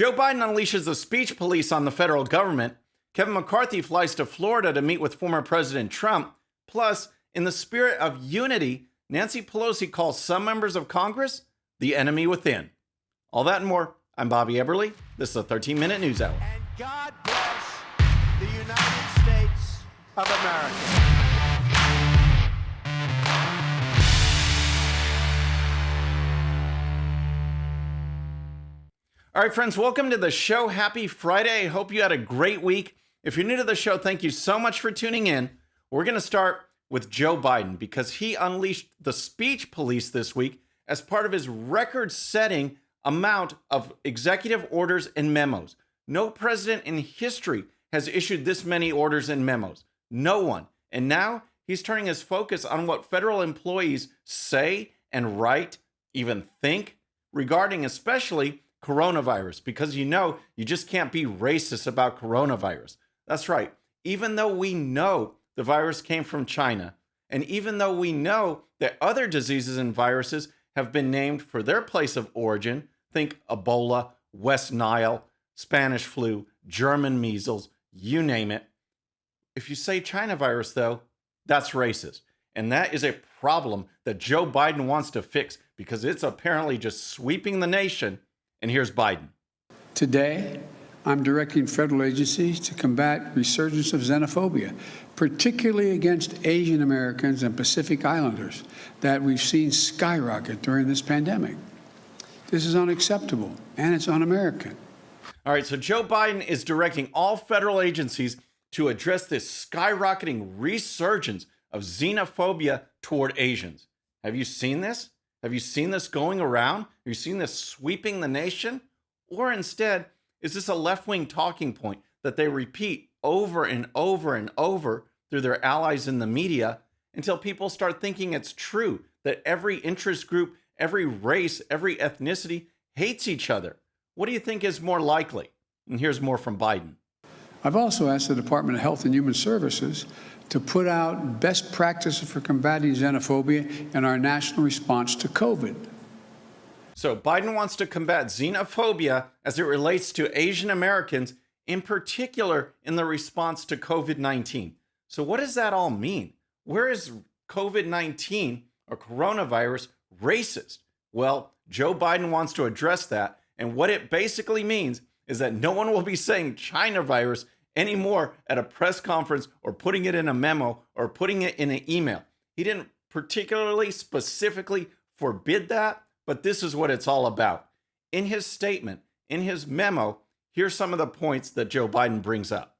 Joe Biden unleashes the speech police on the federal government. Kevin McCarthy flies to Florida to meet with former President Trump. Plus, in the spirit of unity, Nancy Pelosi calls some members of Congress the enemy within. All that and more. I'm Bobby Eberle. This is a 13-minute news hour. And God bless the United States of America. All right, friends, welcome to the show. Happy Friday. I hope you had a great week. If you're new to the show, thank you so much for tuning in. We're going to start with Joe Biden because he unleashed the speech police this week as part of his record-setting amount of executive orders and memos. No president in history has issued this many orders and memos. No one. And now he's turning his focus on what federal employees say and write, even think, regarding especially coronavirus, because you just can't be racist about coronavirus. That's right. Even though we know the virus came from China, and even though we know that other diseases and viruses have been named for their place of origin, think Ebola, West Nile, Spanish flu, German measles, you name it. If you say China virus, though, that's racist. And that is a problem that Joe Biden wants to fix because it's apparently just sweeping the nation. And here's Biden. Today, I'm directing federal agencies to combat resurgence of xenophobia, particularly against Asian Americans and Pacific Islanders that we've seen skyrocket during this pandemic. This is unacceptable, and it's un-American. All right, so Joe Biden is directing all federal agencies to address this skyrocketing resurgence of xenophobia toward Asians. Have you seen this? Have you seen this going around? Have you seen this sweeping the nation? Or instead, is this a left-wing talking point that they repeat over and over and over through their allies in the media until people start thinking it's true that every interest group, every race, every ethnicity hates each other? What do you think is more likely? And here's more from Biden. I've also asked the Department of Health and Human Services to put out best practices for combating xenophobia in our national response to COVID. So Biden wants to combat xenophobia as it relates to Asian Americans, in particular in the response to COVID-19. So what does that all mean? Where is COVID-19 or coronavirus racist? Well, Joe Biden wants to address that. And what it basically means is that no one will be saying China virus anymore at a press conference or putting it in a memo or putting it in an email. He didn't particularly specifically forbid that, but this is what it's all about. In his statement, in his memo, here's some of the points that Joe Biden brings up.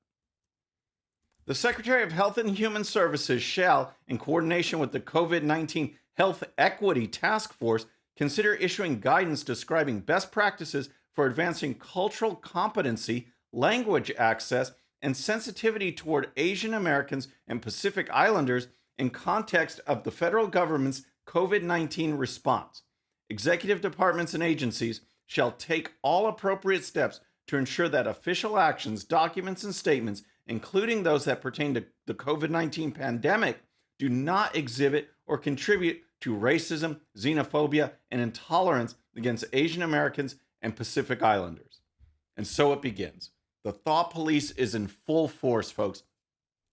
The Secretary of Health and Human Services shall, in coordination with the COVID-19 Health Equity Task Force, consider issuing guidance describing best practices for advancing cultural competency, language access, and sensitivity toward Asian Americans and Pacific Islanders in context of the federal government's COVID-19 response. Executive departments and agencies shall take all appropriate steps to ensure that official actions, documents, and statements, including those that pertain to the COVID-19 pandemic, do not exhibit or contribute to racism, xenophobia, and intolerance against Asian Americans and Pacific Islanders. And so it begins. The thought police is in full force, folks.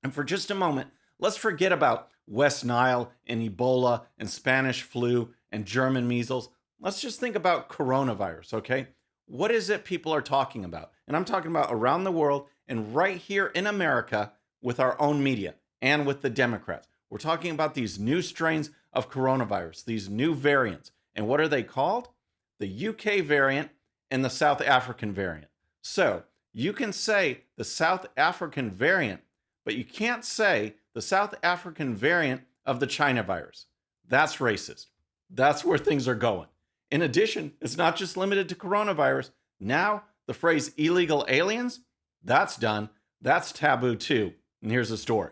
And for just a moment, let's forget about West Nile and Ebola and Spanish flu and German measles. Let's just think about coronavirus, okay? What is it people are talking about? And I'm talking about around the world and right here in America with our own media and with the Democrats. We're talking about these new strains of coronavirus, these new variants. And what are they called? The UK variant and the South African variant. So you can say the South African variant, but you can't say the South African variant of the China virus. That's racist. That's where things are going. In addition, it's not just limited to coronavirus. Now, the phrase illegal aliens, that's done. That's taboo too. And here's the story.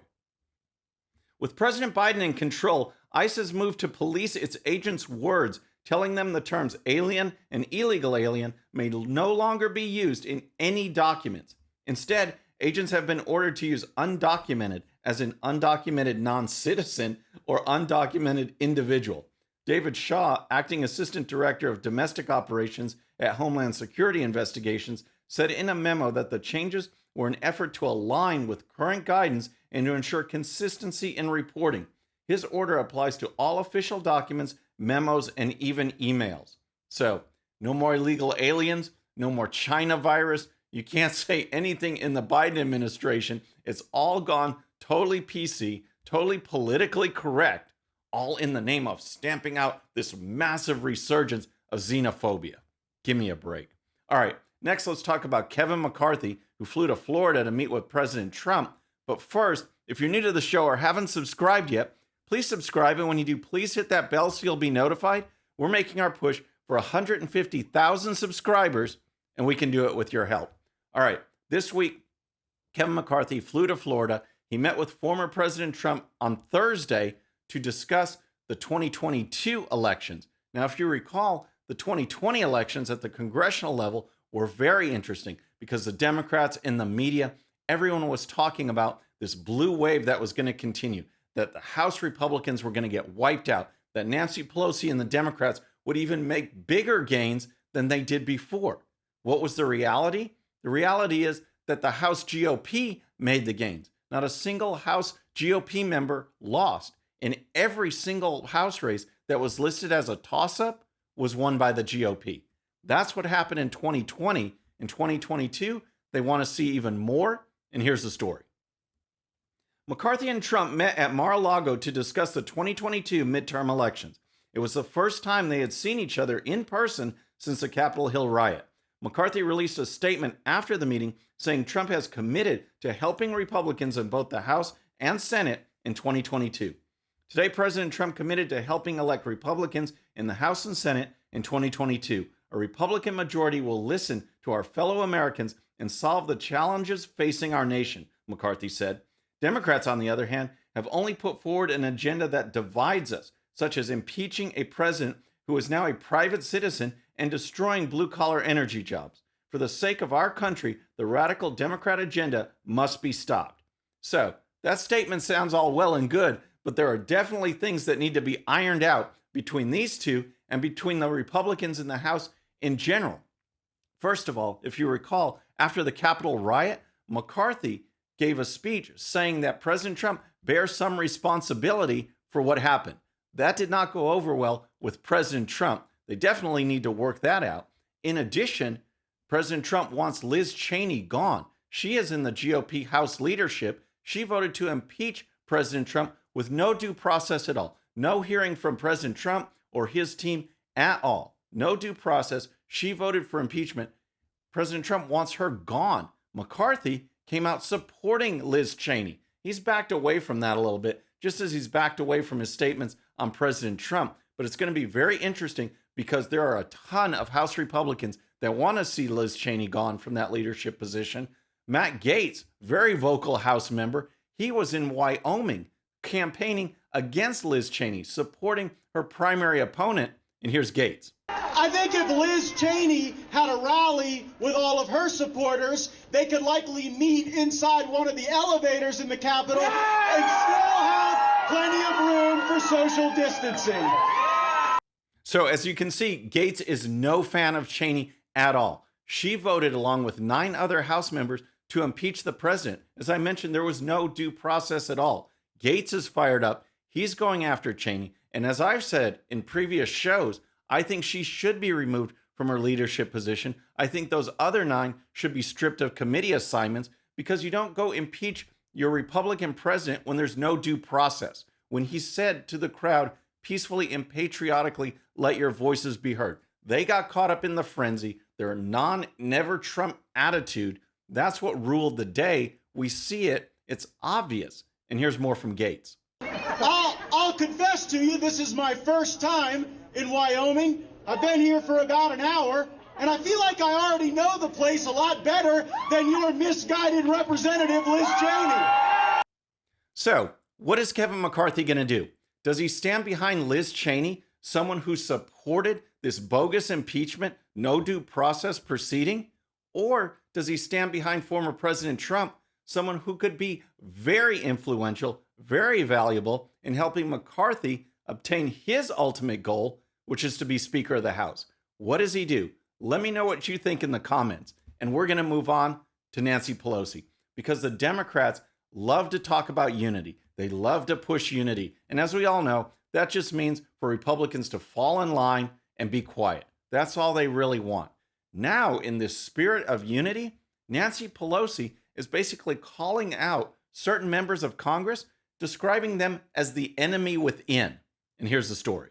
With President Biden in control, ICE has moved to police its agents' words, telling them the terms alien and illegal alien may no longer be used in any documents. Instead, agents have been ordered to use undocumented, as in undocumented non-citizen or undocumented individual. David Shaw, acting assistant director of domestic operations at Homeland Security Investigations, said in a memo that the changes were an effort to align with current guidance and to ensure consistency in reporting. His order applies to all official documents, memos, and even emails. So, no more illegal aliens, no more China virus. You can't say anything in the Biden administration. It's all gone totally PC, totally politically correct, all in the name of stamping out this massive resurgence of xenophobia. Give me a break. All right, next let's talk about Kevin McCarthy, who flew to Florida to meet with President Trump. But first, if you're new to the show or haven't subscribed yet, please subscribe. And when you do, please hit that bell so you'll be notified. We're making our push for 150,000 subscribers, and we can do it with your help. All right, this week, Kevin McCarthy flew to Florida. He met with former President Trump on Thursday to discuss the 2022 elections. Now, if you recall, the 2020 elections at the congressional level were very interesting because the Democrats and the media, everyone was talking about this blue wave that was going to continue, that the House Republicans were going to get wiped out, that Nancy Pelosi and the Democrats would even make bigger gains than they did before. What was the reality? The reality is that the House GOP made the gains. Not a single House GOP member lost. And every single House race that was listed as a toss-up was won by the GOP. That's what happened in 2020. In 2022, they want to see even more. And here's the story. McCarthy and Trump met at Mar-a-Lago to discuss the 2022 midterm elections. It was the first time they had seen each other in person since the Capitol Hill riot. McCarthy released a statement after the meeting saying Trump has committed to helping Republicans in both the House and Senate in 2022. Today, President Trump committed to helping elect Republicans in the House and Senate in 2022. A Republican majority will listen to our fellow Americans and solve the challenges facing our nation, McCarthy said. Democrats, on the other hand, have only put forward an agenda that divides us, such as impeaching a president who is now a private citizen and destroying blue-collar energy jobs. For the sake of our country, the radical Democrat agenda must be stopped. So, that statement sounds all well and good, but there are definitely things that need to be ironed out between these two and between the Republicans in the House in general. First of all, if you recall, after the Capitol riot, McCarthy gave a speech saying that President Trump bears some responsibility for what happened. That did not go over well with President Trump. They definitely need to work that out. In addition, President Trump wants Liz Cheney gone. She is in the GOP House leadership. She voted to impeach President Trump with no due process at all. No hearing from President Trump or his team at all. No due process. She voted for impeachment. President Trump wants her gone. McCarthy came out supporting Liz Cheney. He's backed away from that a little bit, just as he's backed away from his statements on President Trump. But it's going to be very interesting because there are a ton of House Republicans that want to see Liz Cheney gone from that leadership position. Matt Gaetz, very vocal House member, he was in Wyoming campaigning against Liz Cheney, supporting her primary opponent. And here's Gaetz. I think if Liz Cheney had a rally with all of her supporters, they could likely meet inside one of the elevators in the Capitol and still have plenty of room for social distancing. So as you can see, Gaetz is no fan of Cheney at all. She voted along with 9 other House members to impeach the president. As I mentioned, there was no due process at all. Gaetz is fired up. He's going after Cheney. And as I've said in previous shows, I think she should be removed from her leadership position. I think those other 9 should be stripped of committee assignments because you don't go impeach your Republican president when there's no due process. When he said to the crowd, peacefully and patriotically, let your voices be heard. They got caught up in the frenzy, their never Trump attitude. That's what ruled the day. We see it. It's obvious. And here's more from Gaetz. I'll confess to you, this is my first time in Wyoming. I've been here for about an hour, and I feel like I already know the place a lot better than your misguided representative, Liz Cheney. So, what is Kevin McCarthy going to do? Does he stand behind Liz Cheney, someone who supported this bogus impeachment, no due process proceeding? Or does he stand behind former President Trump, someone who could be very influential, very valuable in helping McCarthy obtain his ultimate goal, which is to be Speaker of the House? What does he do? Let me know what you think in the comments. And we're going to move on to Nancy Pelosi, because the Democrats love to talk about unity. They love to push unity. And as we all know, that just means for Republicans to fall in line and be quiet. That's all they really want. Now, in this spirit of unity, Nancy Pelosi is basically calling out certain members of Congress, describing them as the enemy within. And here's the story.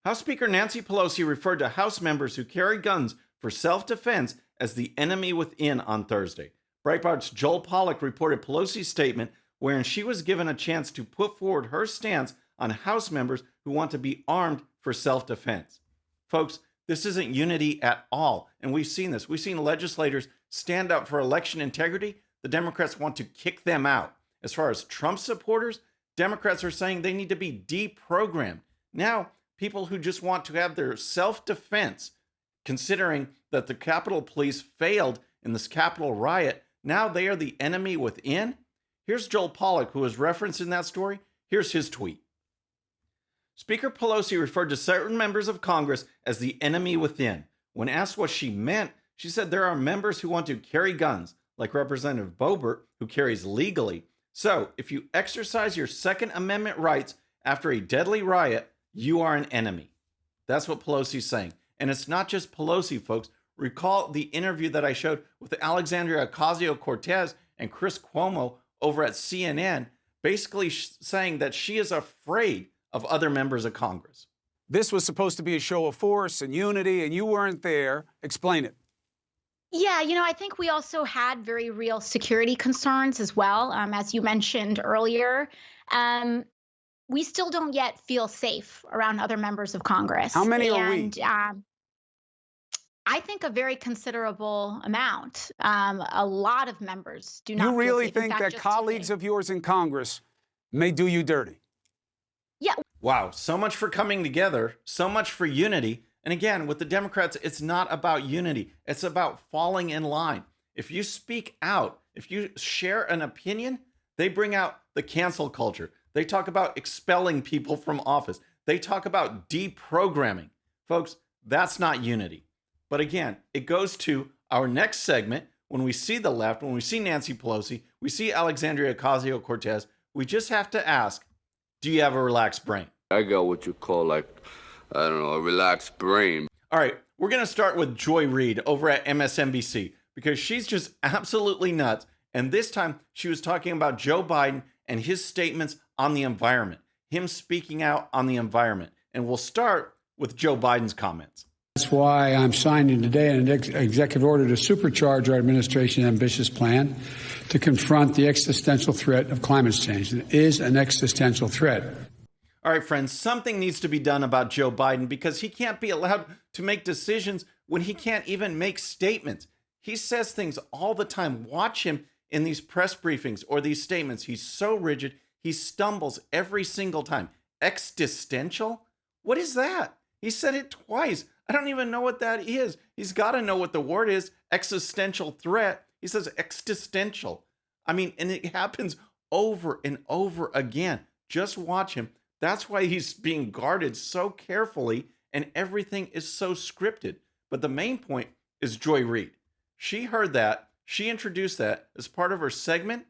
House Speaker Nancy Pelosi referred to House members who carry guns for self-defense as the enemy within on Thursday. Breitbart's Joel Pollack reported Pelosi's statement wherein she was given a chance to put forward her stance on House members who want to be armed for self-defense. Folks, this isn't unity at all, and we've seen this. We've seen legislators stand up for election integrity. The Democrats want to kick them out. As far as Trump supporters, Democrats are saying they need to be deprogrammed. Now, people who just want to have their self-defense, considering that the Capitol Police failed in this Capitol riot, now they are the enemy within? Here's Joel Pollack, who was referenced in that story. Here's his tweet. Speaker Pelosi referred to certain members of Congress as the enemy within. When asked what she meant, she said there are members who want to carry guns, like Representative Boebert, who carries legally. So, if you exercise your Second Amendment rights after a deadly riot, you are an enemy. That's what Pelosi's saying. And it's not just Pelosi, folks. Recall the interview that I showed with Alexandria Ocasio-Cortez and Chris Cuomo over at CNN, basically saying that she is afraid of other members of Congress. This was supposed to be a show of force and unity, and you weren't there. Explain it. Yeah, I think we also had very real security concerns as well, as you mentioned earlier. We still don't yet feel safe around other members of Congress. How many are we? I think a very considerable amount. A lot of members do not. You really feel safe. think that colleagues of yours in Congress may do you dirty? Yeah. Wow, so much for coming together, so much for unity. And again, with the Democrats, it's not about unity. It's about falling in line. If you speak out, if you share an opinion, they bring out the cancel culture. They talk about expelling people from office. They talk about deprogramming. Folks, that's not unity. But again, it goes to our next segment. When we see the left, when we see Nancy Pelosi, we see Alexandria Ocasio-Cortez, we just have to ask, do you have a relaxed brain? I got what you call, a relaxed brain. All right, we're going to start with Joy Reid over at MSNBC, because she's just absolutely nuts. And this time she was talking about Joe Biden and his statements on the environment, him speaking out on the environment. And we'll start with Joe Biden's comments. That's why I'm signing today an executive order to supercharge our administration's ambitious plan to confront the existential threat of climate change. It is an existential threat. All right, friends, something needs to be done about Joe Biden, because he can't be allowed to make decisions when he can't even make statements. He says things all the time. Watch him in these press briefings or these statements. He's so rigid. He stumbles every single time. Existential? What is that? He said it twice. I don't even know what that is. He's got to know what the word is. Existential threat. He says existential. I mean, and it happens over and over again. Just watch him. That's why he's being guarded so carefully, and everything is so scripted. But the main point is Joy Reid. She heard that. She introduced that as part of her segment.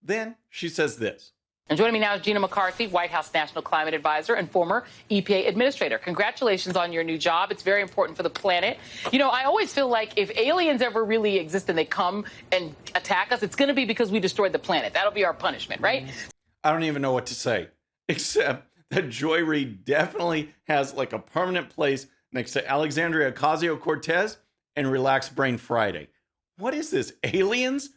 Then she says this. And joining me now is Gina McCarthy, White House National Climate Advisor and former EPA Administrator. Congratulations on your new job. It's very important for the planet. I always feel like if aliens ever really exist and they come and attack us, it's going to be because we destroyed the planet. That'll be our punishment, right? I don't even know what to say, except that Joy Reid definitely has a permanent place next to Alexandria Ocasio-Cortez and Relaxed Brain Friday. What is this? Aliens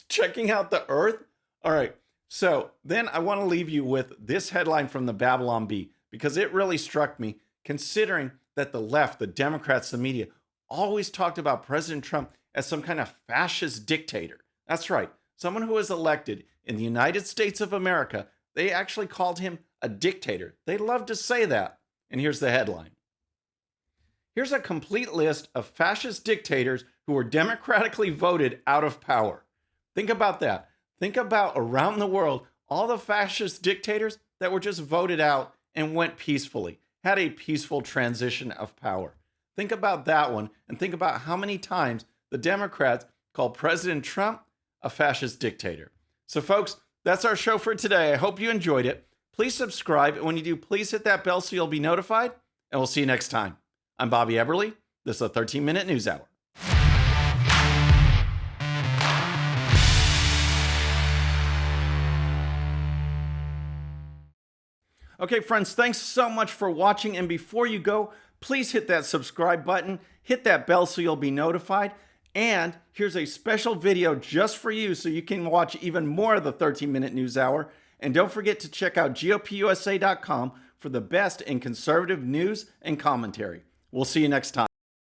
checking out the Earth? All right. So then I want to leave you with this headline from the Babylon Bee, because it really struck me, considering that the left, the Democrats, the media, always talked about President Trump as some kind of fascist dictator. That's right. Someone who was elected in the United States of America. They actually called him a dictator. They love to say that. And here's the headline. Here's a complete list of fascist dictators who were democratically voted out of power. Think about that. Think about around the world, all the fascist dictators that were just voted out and went peacefully, had a peaceful transition of power. Think about that one and think about how many times the Democrats call President Trump a fascist dictator. So folks, that's our show for today. I hope you enjoyed it. Please subscribe. And when you do, please hit that bell so you'll be notified. And we'll see you next time. I'm Bobby Eberle. This is a 13-minute news hour. Okay, friends, thanks so much for watching. And before you go, please hit that subscribe button, hit that bell so you'll be notified. And here's a special video just for you so you can watch even more of the 13-minute news hour. And don't forget to check out GOPUSA.com for the best in conservative news and commentary. We'll see you next time.